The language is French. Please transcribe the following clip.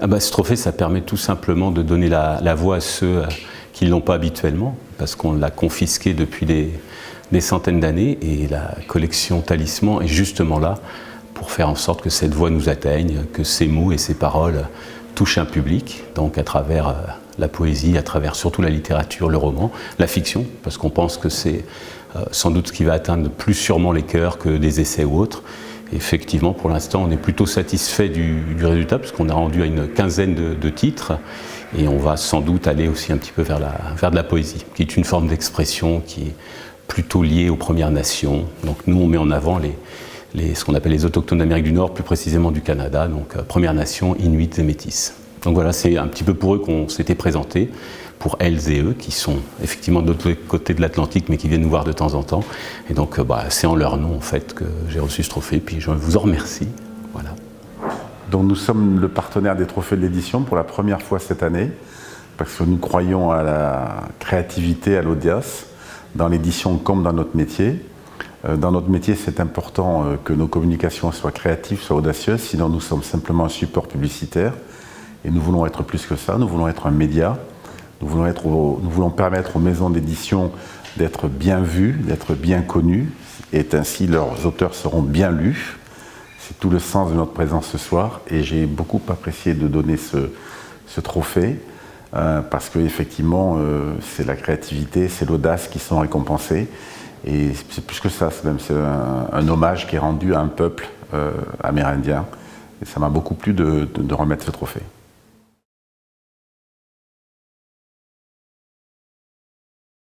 Ce trophée, ça permet tout simplement de donner la voix à ceux qui ne l'ont pas habituellement, parce qu'on l'a confisqué depuis des centaines d'années, et la collection Talisman est justement là pour faire en sorte que cette voix nous atteigne, que ces mots et ces paroles touchent un public, donc à travers la poésie, à travers surtout la littérature, le roman, la fiction, parce qu'on pense que c'est sans doute ce qui va atteindre plus sûrement les cœurs que des essais ou autres. Effectivement, pour l'instant, on est plutôt satisfait du résultat, parce qu'on a rendu à une quinzaine de titres, et on va sans doute aller aussi un petit peu vers de la poésie, qui est une forme d'expression qui est plutôt liée aux Premières Nations. Donc nous, on met en avant ce qu'on appelle les autochtones d'Amérique du Nord, plus précisément du Canada, donc Premières Nations, Inuits et Métis. Donc voilà, c'est un petit peu pour eux qu'on s'était présenté, pour elles et eux, qui sont effectivement de l'autre côté de l'Atlantique, mais qui viennent nous voir de temps en temps. Et donc c'est en leur nom en fait que j'ai reçu ce trophée, puis je vous en remercie. Voilà. Donc nous sommes le partenaire des trophées de l'édition pour la première fois cette année, parce que nous croyons à la créativité, à l'audace, dans l'édition comme dans notre métier. Dans notre métier, c'est important que nos communications soient créatives, soient audacieuses, sinon nous sommes simplement un support publicitaire. Et nous voulons être plus que ça, nous voulons être un média. Nous voulons permettre aux maisons d'édition d'être bien vues, d'être bien connues, et ainsi leurs auteurs seront bien lus. C'est tout le sens de notre présence ce soir, et j'ai beaucoup apprécié de donner ce trophée, parce qu'effectivement, c'est la créativité, c'est l'audace qui sont récompensées, et c'est plus que ça, c'est un hommage qui est rendu à un peuple amérindien, et ça m'a beaucoup plu de remettre ce trophée.